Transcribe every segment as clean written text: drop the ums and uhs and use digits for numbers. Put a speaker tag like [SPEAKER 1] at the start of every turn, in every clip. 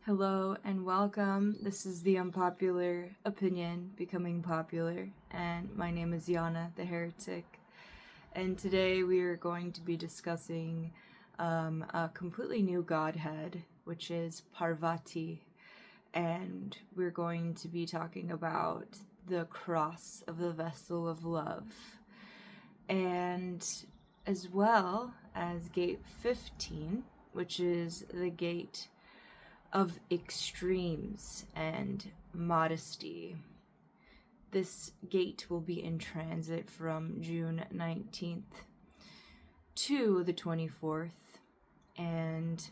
[SPEAKER 1] Hello and welcome. This is the Unpopular Opinion Becoming Popular, and my name is Yana the Heretic. And today we are going to be discussing a completely new Godhead, which is Parvati. And we're going to be talking about the cross of the vessel of love, and as well as gate 15, which is the gate of extremes and modesty. This gate will be in transit from June 19th to the 24th, and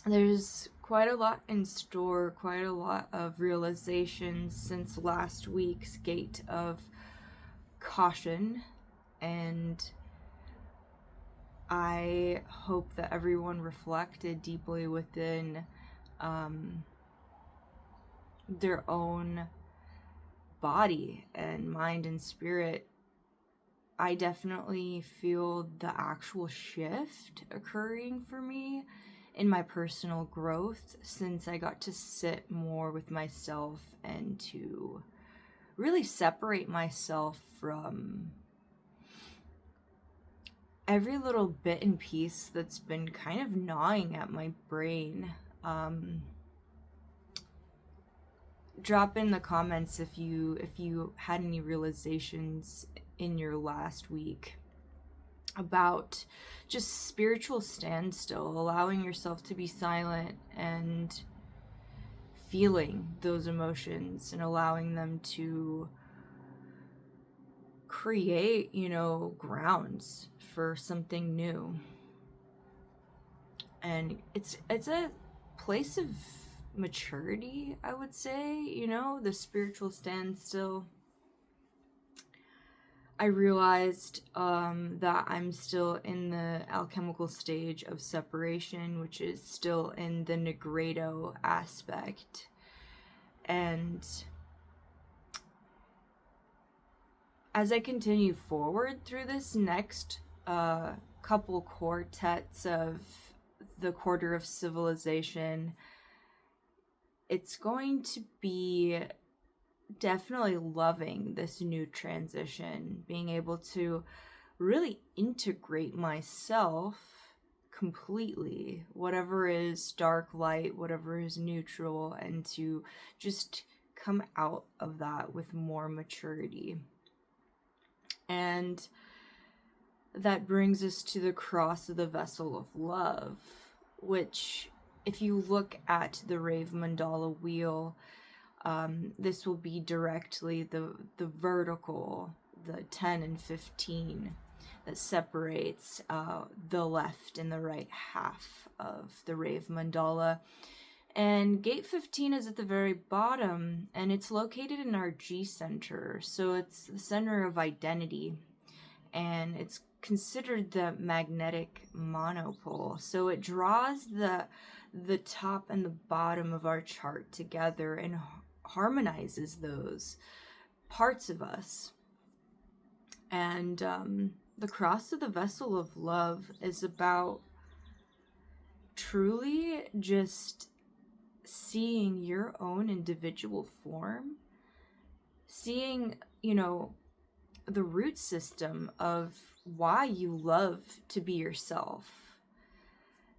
[SPEAKER 1] there's quite a lot in store, quite a lot of realizations since last week's gate of caution, and I hope that everyone reflected deeply within their own body and mind and spirit. I definitely feel the actual shift occurring for me in my personal growth since I got to sit more with myself and to really separate myself from every little bit and piece that's been kind of gnawing at my brain. Drop in the comments if you had any realizations in your last week about just spiritual standstill, allowing yourself to be silent and feeling those emotions and allowing them to create, grounds for something new. And it's a place of maturity, I would say, the spiritual standstill. I realized that I'm still in the alchemical stage of separation, which is still in the Negredo aspect. And as I continue forward through this next couple quartets of the Quarter of Civilization, it's going to be definitely loving this new transition, being able to really integrate myself completely, whatever is dark, light, whatever is neutral, and to just come out of that with more maturity. And that brings us to the cross of the vessel of love, which, if you look at the Rave Mandala wheel, this will be directly the vertical, the 10 and 15, that separates the left and the right half of the Rave Mandala. And gate 15 is at the very bottom, and it's located in our G center, so it's the center of identity, and it's considered the magnetic monopole. So it draws the top and the bottom of our chart together and harmonizes those parts of us. And the cross of the vessel of love is about truly just seeing your own individual form, seeing, the root system of why you love to be yourself.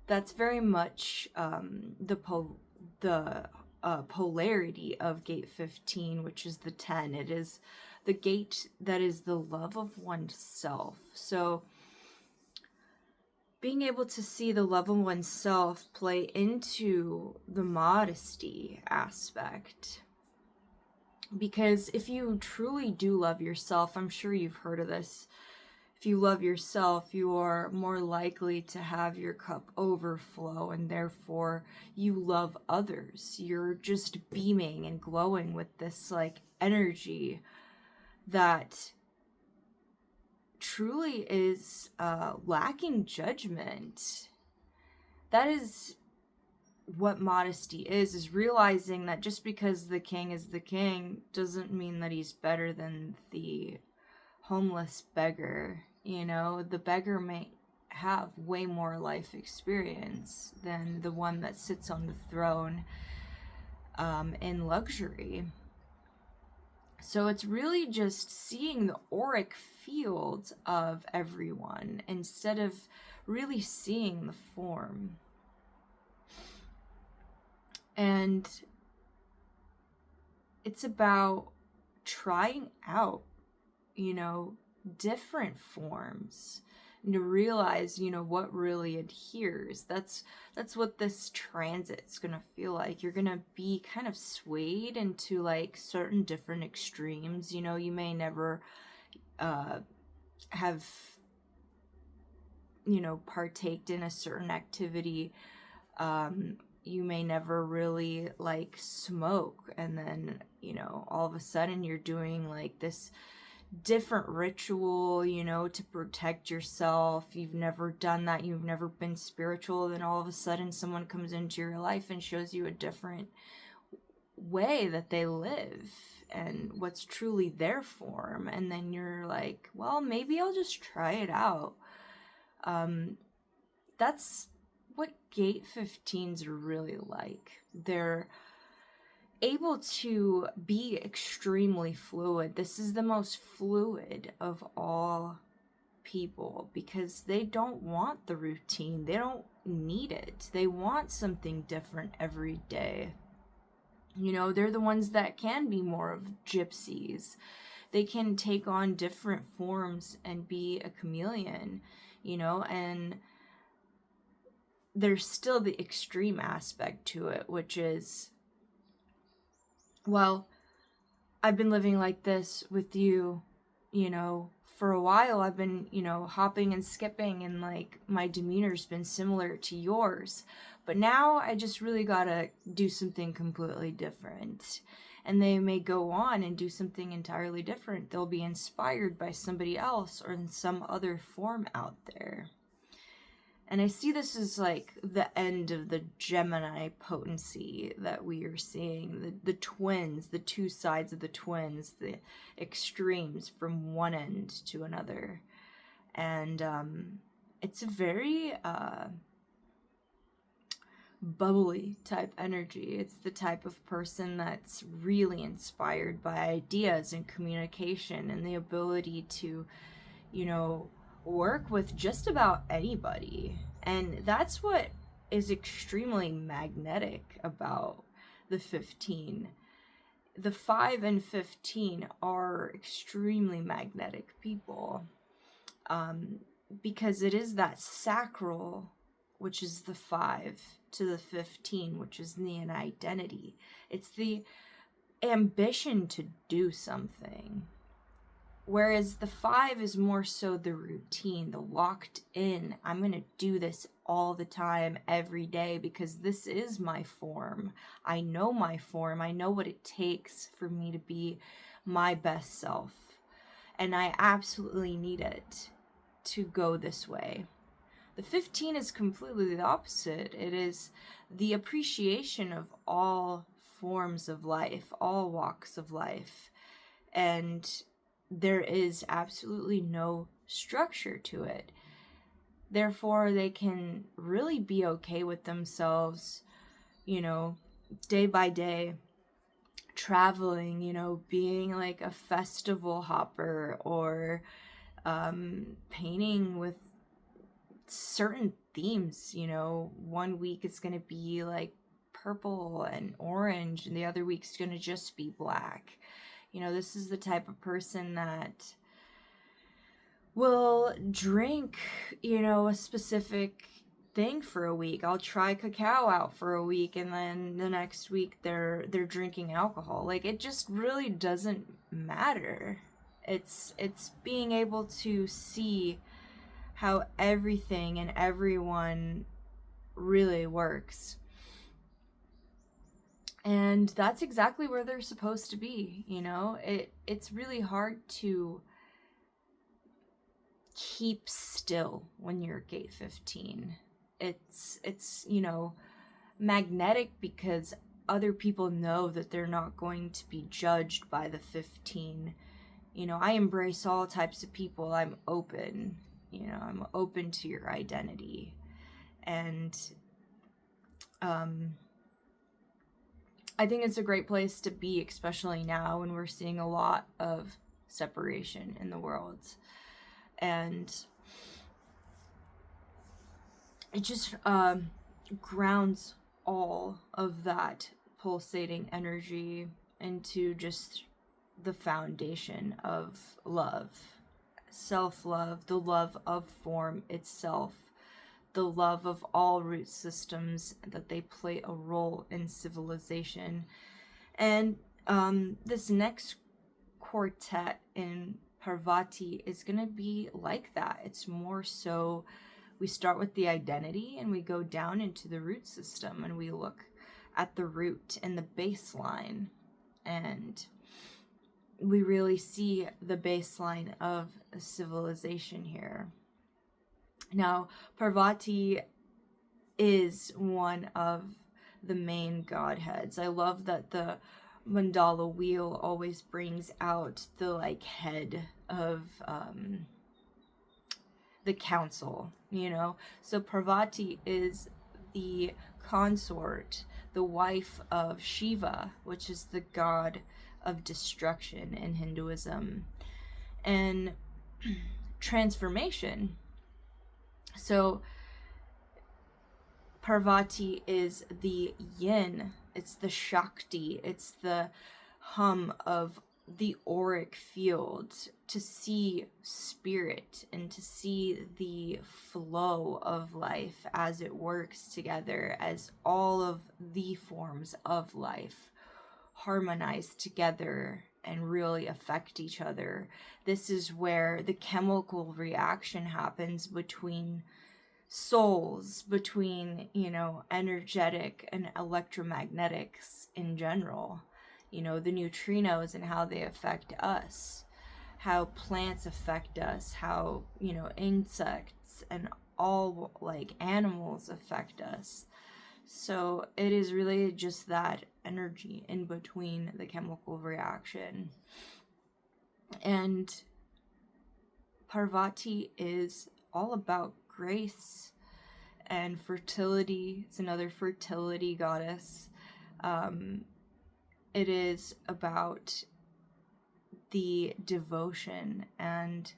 [SPEAKER 1] That's very much the polarity of gate 15, which is the 10. It is the gate that is the love of oneself. So being able to see the love of oneself play into the modesty aspect. Because if you truly do love yourself, I'm sure you've heard of this, if you love yourself, you are more likely to have your cup overflow, and therefore you love others. You're just beaming and glowing with this energy that truly is lacking judgment. That is what modesty is realizing that just because the king is the king doesn't mean that he's better than the homeless beggar. The beggar may have way more life experience than the one that sits on the throne in luxury. So it's really just seeing the auric fields of everyone instead of really seeing the form. And it's about trying out, different forms, and to realize, what really adheres. That's what this transit's gonna feel like. You're gonna be kind of swayed into like certain different extremes. You may never have partaked in a certain activity. You may never really like smoke, and then all of a sudden you're doing like this different ritual, to protect yourself. You've never done that, you've never been spiritual, then all of a sudden someone comes into your life and shows you a different way that they live and what's truly their form, and then you're like, well, maybe I'll just try it out. That's what gate 15s are really like. They're able to be extremely fluid. This is the most fluid of all people because they don't want the routine. They don't need it. They want something different every day. They're the ones that can be more of gypsies. They can take on different forms and be a chameleon, and there's still the extreme aspect to it, which is, well, I've been living like this with you, for a while. I've been, hopping and skipping, and like my demeanor's been similar to yours. But now I just really gotta do something completely different. And they may go on and do something entirely different. They'll be inspired by somebody else or in some other form out there. And I see this as like the end of the Gemini potency that we are seeing. The twins, the two sides of the twins, the extremes from one end to another. And it's a very bubbly type energy. It's the type of person that's really inspired by ideas and communication and the ability to, work with just about anybody. And that's what is extremely magnetic about the 15. The 5 and 15 are extremely magnetic people, because it is that sacral, which is the 5, to the 15, which is the identity. It's the ambition to do something. Whereas the 5 is more so the routine, the locked in. I'm going to do this all the time, every day, because this is my form. I know my form. I know what it takes for me to be my best self. And I absolutely need it to go this way. The 15 is completely the opposite. It is the appreciation of all forms of life, all walks of life. And there is absolutely no structure to it. Therefore, they can really be okay with themselves, day by day, traveling, being like a festival hopper, or painting with certain themes. 1 week it's going to be like purple and orange, and the other week's going to just be black. This is the type of person that will drink, a specific thing for a week. I'll try cacao out for a week, and then the next week they're drinking alcohol. Like, it just really doesn't matter. It's being able to see how everything and everyone really works. And that's exactly where they're supposed to be, It's really hard to keep still when you're gate 15. It's magnetic because other people know that they're not going to be judged by the 15. I embrace all types of people. I'm open, I'm open to your identity. And I think it's a great place to be, especially now when we're seeing a lot of separation in the world. And it just grounds all of that pulsating energy into just the foundation of love, self-love, the love of form itself, the love of all root systems, that they play a role in civilization. And this next quartet in Parvati is going to be like that. It's more so, we start with the identity and we go down into the root system and we look at the root and the baseline, and we really see the baseline of a civilization here. Now, Parvati is one of the main godheads. I love that the mandala wheel always brings out the head of the council, So Parvati is the consort, the wife of Shiva, which is the god of destruction in Hinduism, and transformation. So Parvati is the yin, it's the Shakti, it's the hum of the auric field, to see spirit and to see the flow of life as it works together, as all of the forms of life harmonize together and really affect each other. This is where the chemical reaction happens between souls, between, energetic and electromagnetics in general. The neutrinos and how they affect us, how plants affect us, how, insects and all animals affect us. So it is really just that energy in between the chemical reaction. And Parvati is all about grace and fertility. It's another fertility goddess. It is about the devotion and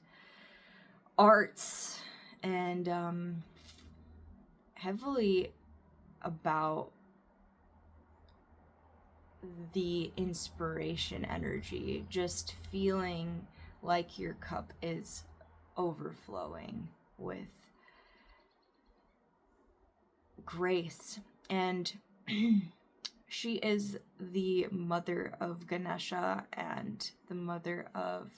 [SPEAKER 1] arts, and heavily about the inspiration energy, just feeling like your cup is overflowing with grace. And she is the mother of Ganesha and the mother of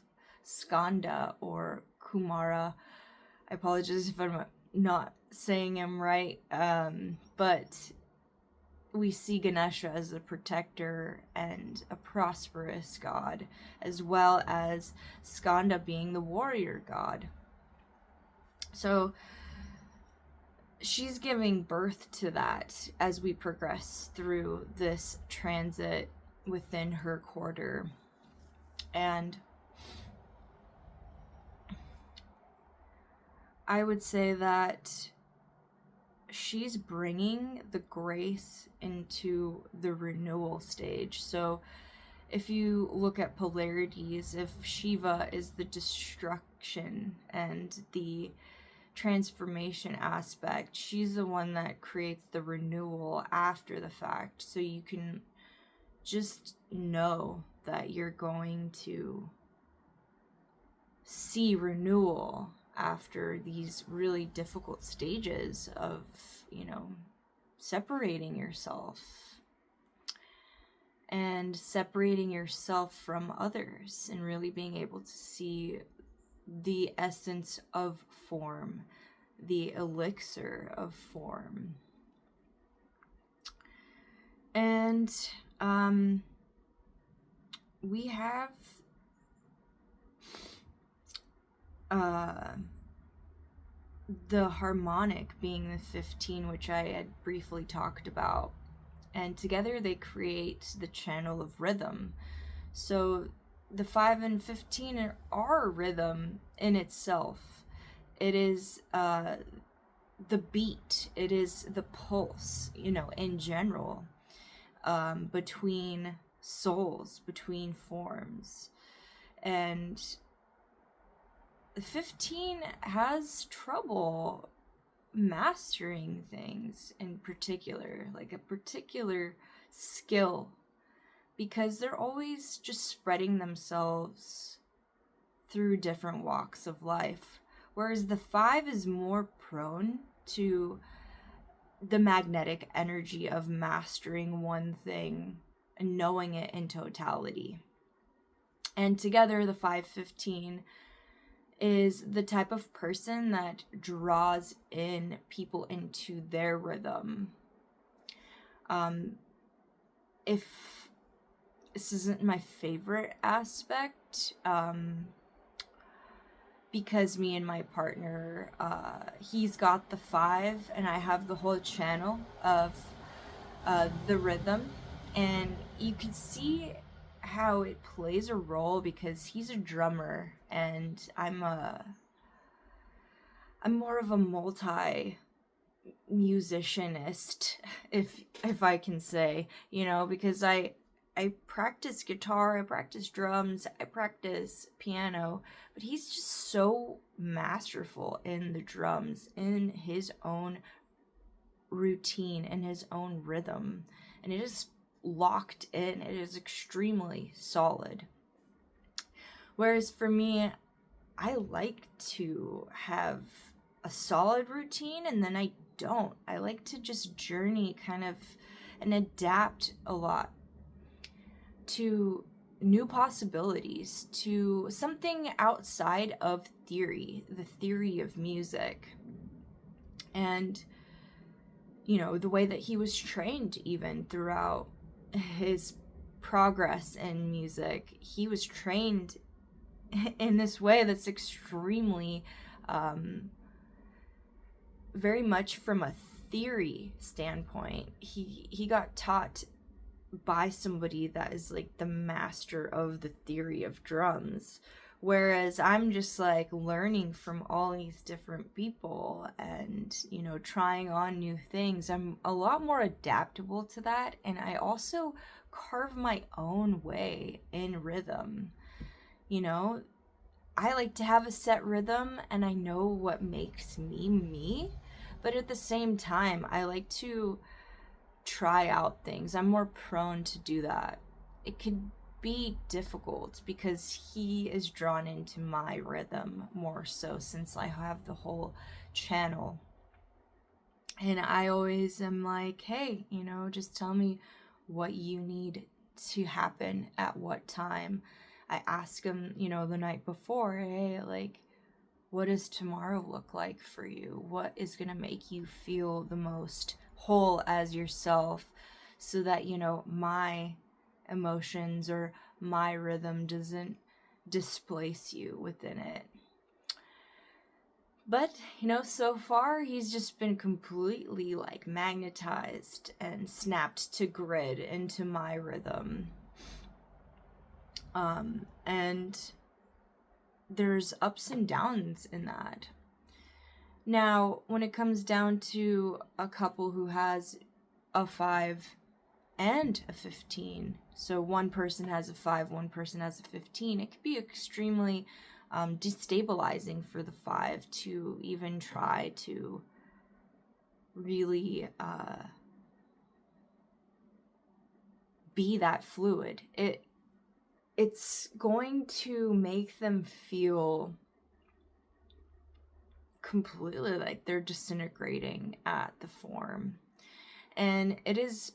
[SPEAKER 1] Skanda or Kumara. I apologize if I'm not saying him right, but we see Ganesha as a protector and a prosperous god, as well as Skanda being the warrior god. So she's giving birth to that as we progress through this transit within her quarter. And I would say that she's bringing the grace into the renewal stage. So if you look at polarities, if Shiva is the destruction and the transformation aspect, she's the one that creates the renewal after the fact. So you can just know that you're going to see renewal after these really difficult stages of, separating yourself and separating yourself from others, and really being able to see the essence of form, the elixir of form. And we have the harmonic being the 15, which I had briefly talked about, and together they create the channel of rhythm. So the 5 and 15 are rhythm in itself. It is the beat. It is the pulse, in general, between souls, between forms. And 15 has trouble mastering things in particular, like a particular skill, because they're always just spreading themselves through different walks of life. Whereas the 5 is more prone to the magnetic energy of mastering one thing and knowing it in totality. And together, the 5-15 is the type of person that draws in people into their rhythm. If this isn't my favorite aspect, because me and my partner, he's got the 5 and I have the whole channel of the rhythm, and you can see how it plays a role because he's a drummer and I'm more of a multi-musicianist, if I can say, because I practice guitar, I practice drums, I practice piano, but he's just so masterful in the drums, in his own routine, in his own rhythm, and it is locked in. It is extremely solid. Whereas for me, I like to have a solid routine, and then I don't. I like to just journey kind of and adapt a lot to new possibilities, to something outside of theory, the theory of music. And, the way that he was trained even throughout his progress in music, he was trained in this way that's extremely, very much from a theory standpoint. He got taught by somebody that is like the master of the theory of drums, whereas I'm just like learning from all these different people and trying on new things. I'm a lot more adaptable to that, and I also carve my own way in rhythm. I like to have a set rhythm and I know what makes me me, but at the same time I like to try out things. I'm more prone to do that. It could be difficult because he is drawn into my rhythm more so, since I have the whole channel. And I always am like, hey, just tell me what you need to happen at what time. I ask him, the night before, hey, like, what does tomorrow look like for you? What is going to make you feel the most whole as yourself, so that, my emotions or my rhythm doesn't displace you within it. But, so far he's just been completely like magnetized and snapped to grid into my rhythm. And there's ups and downs in that. Now, when it comes down to a couple who has a 5 and a 15, so one person has a 5, one person has a 15, it could be extremely destabilizing for the 5 to even try to really be that fluid. It's going to make them feel completely like they're disintegrating at the form. And it is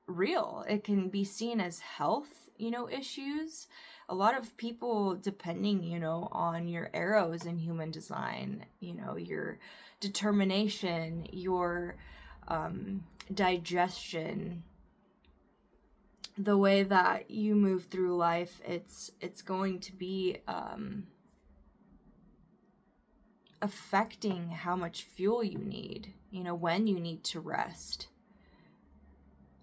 [SPEAKER 1] real. It can be seen as health, issues. A lot of people, depending, on your arrows in human design, your determination, your digestion, the way that you move through life, it's going to be affecting how much fuel you need, when you need to rest.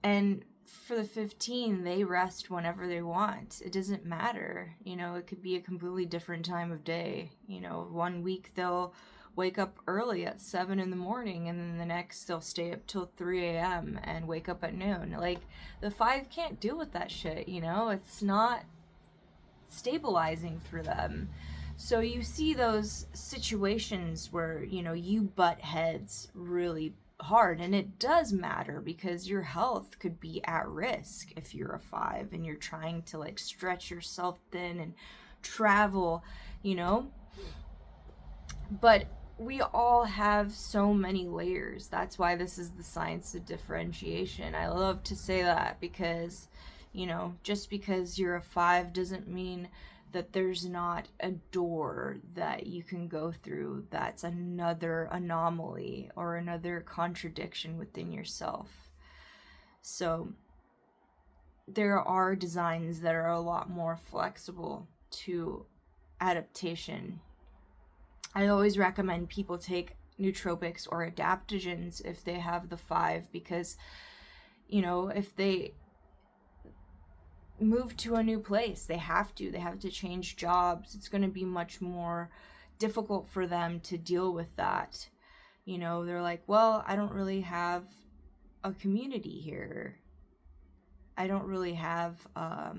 [SPEAKER 1] And for the 15, they rest whenever they want. It doesn't matter. It could be a completely different time of day. 1 week they'll wake up early at 7 in the morning, and then the next they'll stay up till 3 a.m. and wake up at noon. Like, the 5 can't deal with that shit, It's not stabilizing for them. So you see those situations where, you butt heads really hard, and it does matter because your health could be at risk if you're a 5 and you're trying to like stretch yourself thin and travel, but we all have so many layers. That's why this is the science of differentiation. I love to say that because, just because you're a 5 doesn't mean that there's not a door that you can go through that's another anomaly or another contradiction within yourself. So there are designs that are a lot more flexible to adaptation. I always recommend people take nootropics or adaptogens if they have the 5, because, if they move to a new place, they have to change jobs. It's going to be much more difficult for them to deal with that. They're like, well, I don't really have a community here. I don't really have, I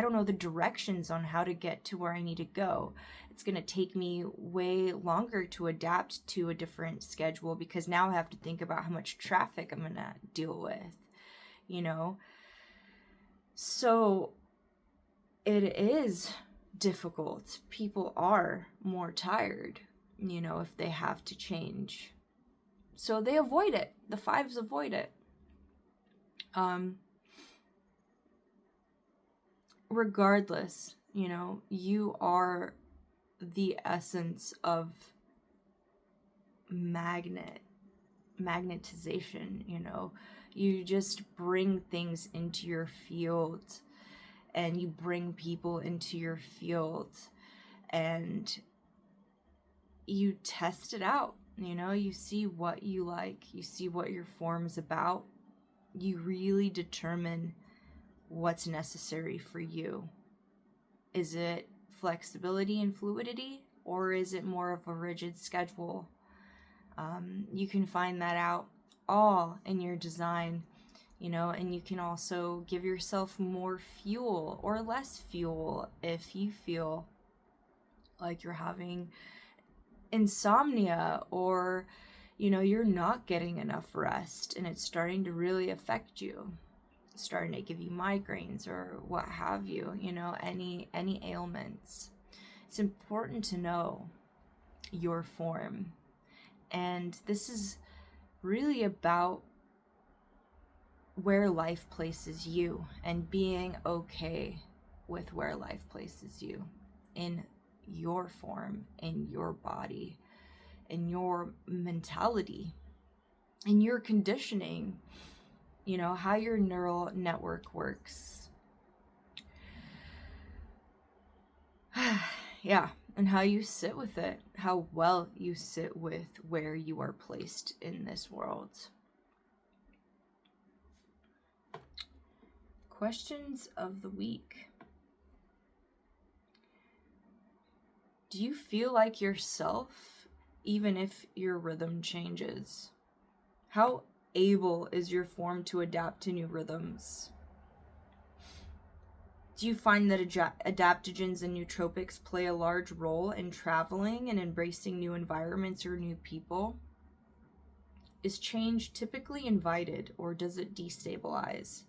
[SPEAKER 1] don't know the directions on how to get to where I need to go. It's going to take me way longer to adapt to a different schedule because now I have to think about how much traffic I'm going to deal with, So it is difficult. People are more tired, if they have to change. So they avoid it. The 5s avoid it. Regardless, you are the essence of magnetization, You just bring things into your field, and you bring people into your field, and you test it out. You see what you like, you see what your form is about, you really determine what's necessary for you. Is it flexibility and fluidity, or is it more of a rigid schedule? You can find that out all in your design, and you can also give yourself more fuel or less fuel if you feel like you're having insomnia, or you're not getting enough rest and it's starting to really affect you. It's starting to give you migraines or what have you, any ailments. It's important to know your form, and this is really about where life places you and being okay with where life places you in your form, in your body, in your mentality, in your conditioning, how your neural network works. Yeah, and how you sit with it, how well you sit with where you are placed in this world. Questions of the week. Do you feel like yourself, even if your rhythm changes? How able is your form to adapt to new rhythms? Do you find that adaptogens and nootropics play a large role in traveling and embracing new environments or new people? Is change typically invited, or does it destabilize?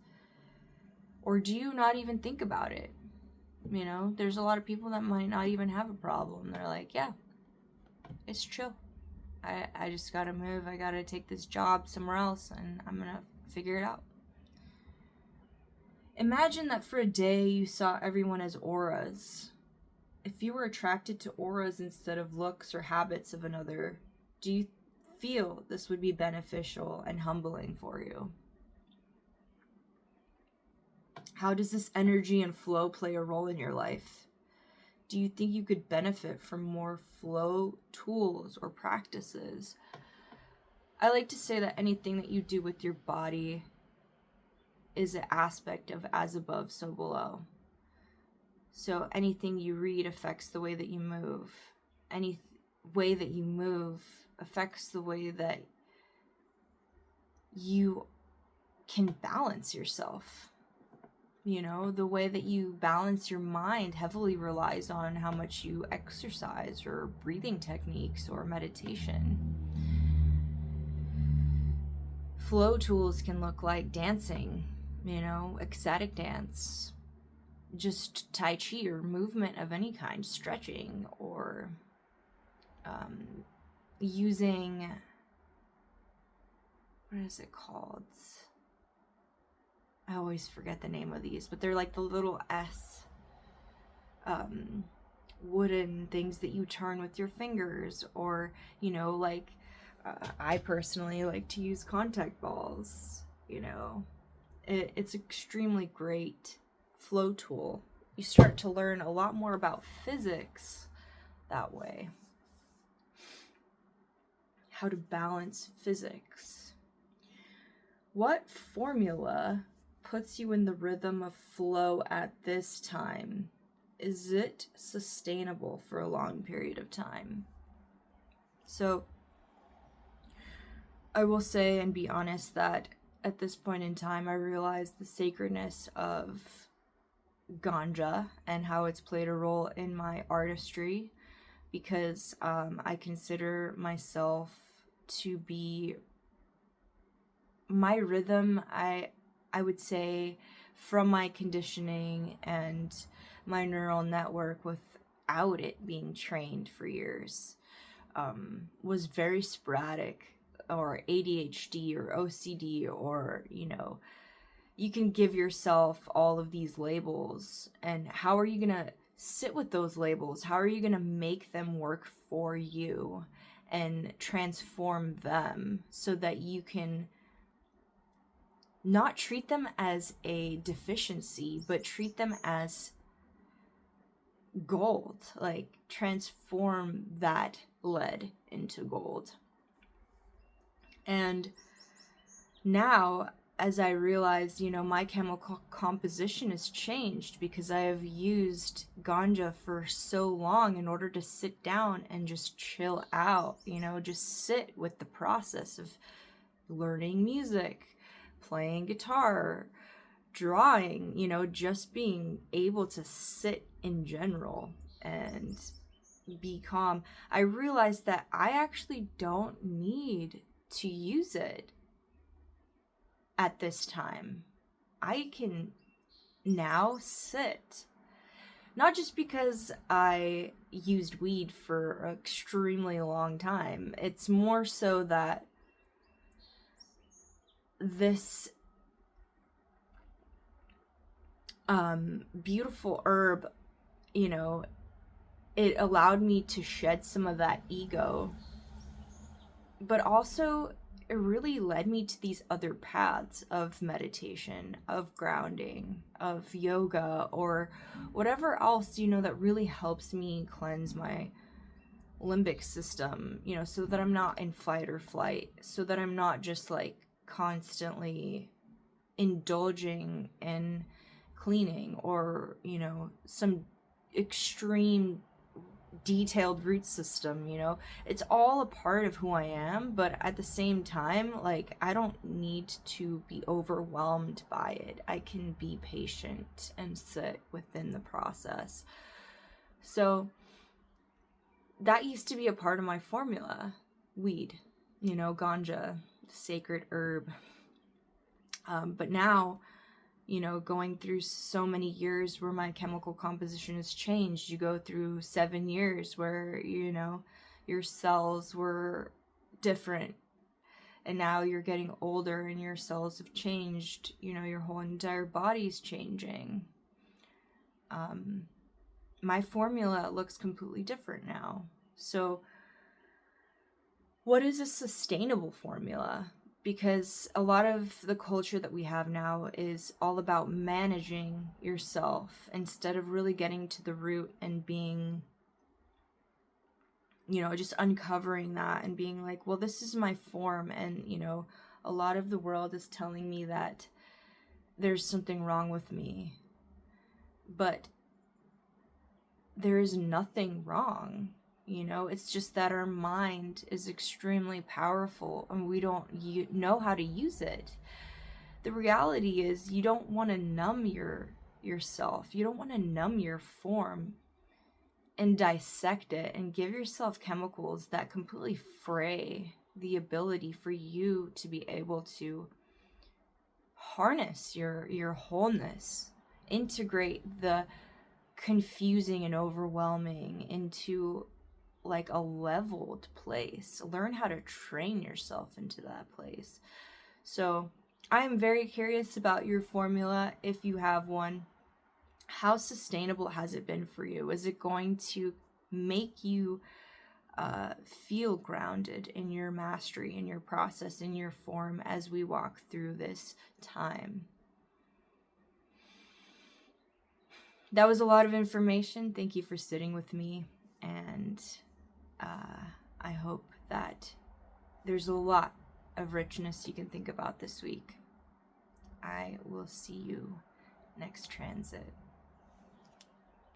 [SPEAKER 1] Or do you not even think about it? There's a lot of people that might not even have a problem. They're like, yeah, it's chill. I just gotta move. I gotta take this job somewhere else, and I'm gonna figure it out. Imagine that for a day you saw everyone as auras. If you were attracted to auras instead of looks or habits of another, do you feel this would be beneficial and humbling for you? How does this energy and flow play a role in your life? Do you think you could benefit from more flow tools or practices? I like to say that anything that you do with your body is an aspect of as above, so below. So anything you read affects the way that you move. Any way that you move affects the way that you can balance yourself. You know, the way that you balance your mind heavily relies on how much you exercise or breathing techniques or meditation. Flow tools can look like dancing, you know, ecstatic dance, just Tai Chi or movement of any kind, stretching, or using, what is it called? I always forget the name of these, but they're like the little S wooden things that you turn with your fingers, or, you know, like I personally like to use contact balls. You know, it's extremely great flow tool. You start to learn a lot more about physics that way. How to balance physics. What formula puts you in the rhythm of flow at this time? Is it sustainable for a long period of time? So I will say and be honest that at this point in time, I realized the sacredness of ganja and how it's played a role in my artistry, because I consider myself to be my rhythm. I would say, from my conditioning and my neural network without it being trained for years, was very sporadic, or ADHD or OCD, or, you know, you can give yourself all of these labels, and how are you gonna sit with those labels? How are you gonna make them work for you and transform them so that you can not treat them as a deficiency, but treat them as gold? Like, transform that lead into gold. And now, as I realized, you know, my chemical composition has changed because I have used ganja for so long in order to sit down and just chill out, you know, just sit with the process of learning music, playing guitar, drawing, you know, just being able to sit in general and be calm. I realized that I actually don't need to use it at this time. I can now sit. Not just because I used weed for an extremely long time. It's more so that this beautiful herb, you know, it allowed me to shed some of that ego, but also it really led me to these other paths of meditation, of grounding, of yoga, or whatever else, you know, that really helps me cleanse my limbic system, you know, so that I'm not in fight or flight, so that I'm not just like constantly indulging in cleaning or, you know, some extreme detailed root system. You know, it's all a part of who I am, but at the same time, like, I don't need to be overwhelmed by it. I can be patient and sit within the process. So that used to be a part of my formula. Weed, you know, ganja, sacred herb. But now, you know, going through so many years where my chemical composition has changed. You go through 7 years where, you know, your cells were different, and now you're getting older and your cells have changed. You know, your whole entire body's changing. My formula looks completely different now. So what is a sustainable formula? Because a lot of the culture that we have now is all about managing yourself instead of really getting to the root and being, you know, just uncovering that and being like, well, this is my form. And, you know, a lot of the world is telling me that there's something wrong with me. But there is nothing wrong. It's just that our mind is extremely powerful and we don't know how to use it. The reality is you don't want to numb yourself. You don't want to numb your form and dissect it and give yourself chemicals that completely fray the ability for you to be able to harness your wholeness, integrate the confusing and overwhelming into like a leveled place. Learn how to train yourself into that place. So I'm very curious about your formula, if you have one. How sustainable has it been for you? Is it going to make you feel grounded in your mastery, in your process, in your form as we walk through this time? That was a lot of information. Thank you for sitting with me, and I hope that there's a lot of richness you can think about this week. I will see you next transit.